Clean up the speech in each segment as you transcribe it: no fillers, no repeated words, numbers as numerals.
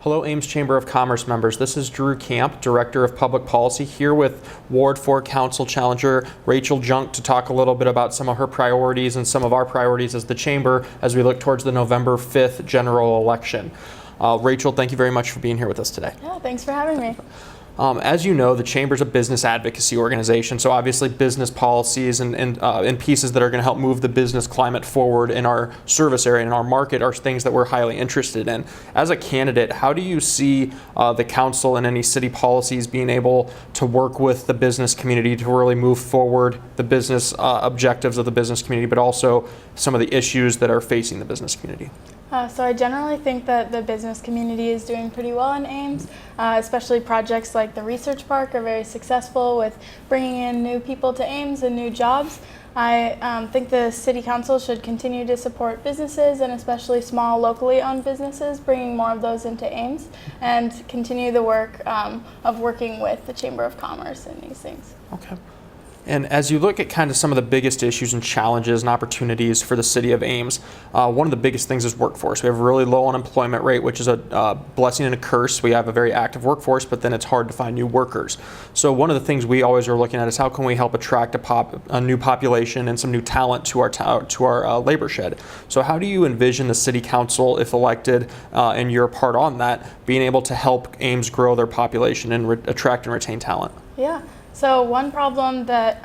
Hello, Ames Chamber of Commerce members. This is Drew Camp, Director of Public Policy, here with Ward 4 Council Challenger Rachel Junck to talk a little bit about some of her priorities and some of our priorities as the Chamber as we look towards the November 5th general election. Rachel, thank you very much for being here with us today. Yeah, thanks for having me. As you know, the Chamber is a business advocacy organization, so obviously business policies and pieces that are going to help move the business climate forward in our service area and our market are things that we're highly interested in. As a candidate, how do you see the council and any city policies being able to work with the business community to really move forward the business objectives of the business community, but also some of the issues that are facing the business community? So I generally think that the business community is doing pretty well in Ames, especially projects like the Research Park are very successful with bringing in new people to Ames and new jobs. I think the City Council should continue to support businesses and especially small locally owned businesses, bringing more of those into Ames, and continue the work of working with the Chamber of Commerce and these things. Okay. And as you look at kind of some of the biggest issues and challenges and opportunities for the city of Ames, one of the biggest things is workforce. We have a really low unemployment rate, which is a blessing and a curse. We have a very active workforce, but then it's hard to find new workers. So one of the things we always are looking at is how can we help attract a new population and some new talent to our labor shed. So how do you envision the city council, if elected, and you're a part on that, being able to help Ames grow their population and attract and retain talent? Yeah. So one problem that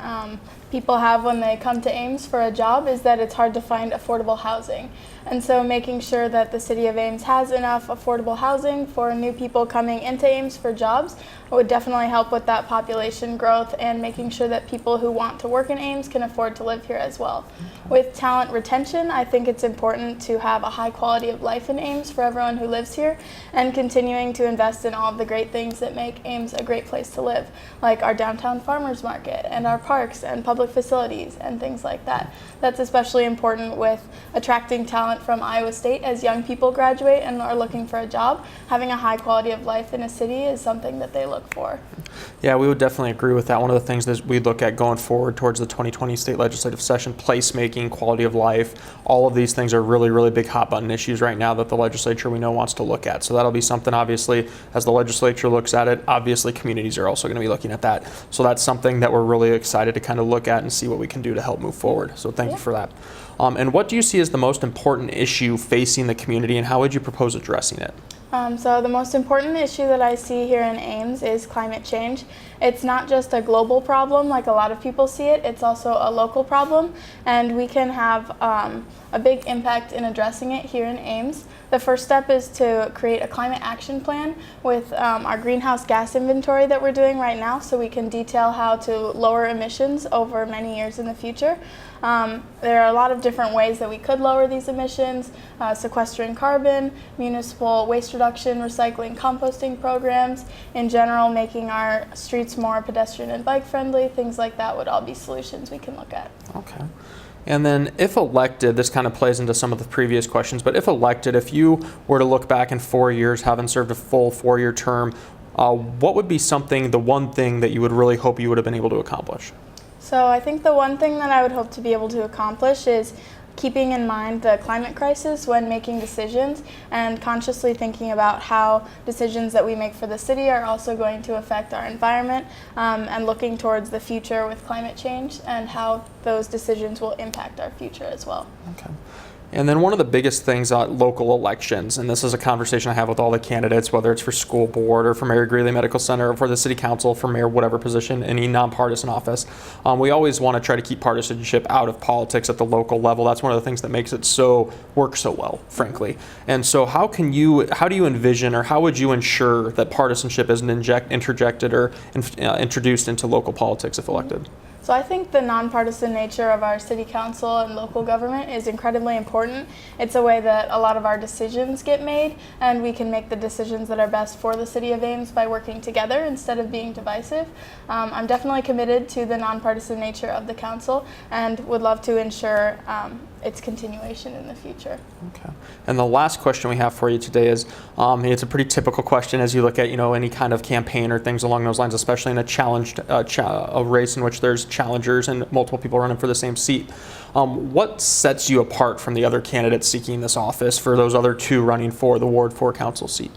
people have when they come to Ames for a job is that it's hard to find affordable housing. And so making sure that the city of Ames has enough affordable housing for new people coming into Ames for jobs would definitely help with that population growth and making sure that people who want to work in Ames can afford to live here as well. With talent retention, I think it's important to have a high quality of life in Ames for everyone who lives here and continuing to invest in all of the great things that make Ames a great place to live, like our downtown farmers market and our parks and public facilities and things like that. That's especially important with attracting talent from Iowa State as young people graduate and are looking for a job. Having a high quality of life in a city is something that they look for. Yeah, we would definitely agree with that. One of the things that we look at going forward towards the 2020 state legislative session, placemaking, quality of life, all of these things are really, really big hot button issues right now that the legislature we know wants to look at. So that'll be something, obviously, as the legislature looks at it, obviously communities are also going to be looking at that. So that's something that we're really excited to kind of look at and see what we can do to help move forward. So thank you for that. And what do you see as the most important issue facing the community, and how would you propose addressing it? So the most important issue that I see here in Ames is climate change. It's not just a global problem like a lot of people see it, it's also a local problem, and we can have a big impact in addressing it here in Ames. The first step is to create a climate action plan with our greenhouse gas inventory that we're doing right now, so we can detail how to lower emissions over many years in the future. There are a lot of different ways that we could lower these emissions, sequestering carbon, municipal waste reduction, recycling, composting programs, in general making our streets more pedestrian and bike friendly, things like that would all be solutions we can look at. Okay. And then if elected, this kind of plays into some of the previous questions, but if elected, if you were to look back in 4 years, having served a full 4-year term, what would be the one thing that you would really hope you would have been able to accomplish? So I think the one thing that I would hope to be able to accomplish is keeping in mind the climate crisis when making decisions and consciously thinking about how decisions that we make for the city are also going to affect our environment, and looking towards the future with climate change and how those decisions will impact our future as well. Okay. And then one of the biggest things on local elections, and this is a conversation I have with all the candidates, whether it's for school board or for Mary Greeley Medical Center or for the city council, for mayor, whatever position, any nonpartisan office, we always want to try to keep partisanship out of politics at the local level. That's one of the things that makes it work so well, frankly. And so how do you envision, or how would you ensure that partisanship isn't interjected or introduced into local politics if elected? So I think the nonpartisan nature of our city council and local government is incredibly important. It's a way that a lot of our decisions get made, and we can make the decisions that are best for the city of Ames by working together instead of being divisive. I'm definitely committed to the nonpartisan nature of the council and would love to ensure its continuation in the future. Okay. And the last question we have for you today is, it's a pretty typical question as you look at any kind of campaign or things along those lines, especially in a race in which there's challengers and multiple people running for the same seat. What sets you apart from the other candidates seeking this office for those other two running for the Ward 4 council seat?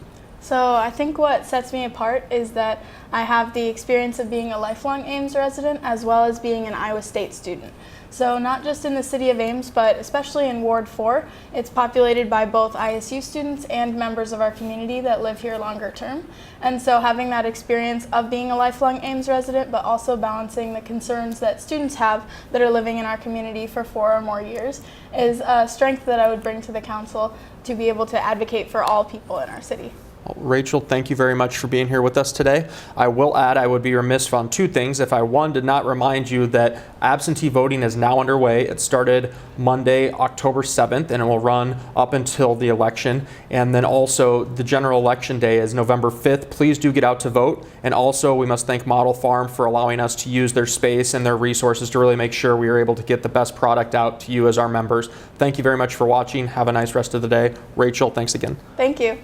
So I think what sets me apart is that I have the experience of being a lifelong Ames resident as well as being an Iowa State student. So not just in the city of Ames, but especially in Ward 4, it's populated by both ISU students and members of our community that live here longer term. And so having that experience of being a lifelong Ames resident, but also balancing the concerns that students have that are living in our community for 4 or more years is a strength that I would bring to the council to be able to advocate for all people in our city. Rachel, thank you very much for being here with us today. I will add, I would be remiss on 2 things if I, one, did not remind you that absentee voting is now underway. It started Monday, October 7th, and it will run up until the election. And then also, the general election day is November 5th. Please do get out to vote. And also, we must thank Model Farm for allowing us to use their space and their resources to really make sure we are able to get the best product out to you as our members. Thank you very much for watching. Have a nice rest of the day. Rachel, thanks again. Thank you.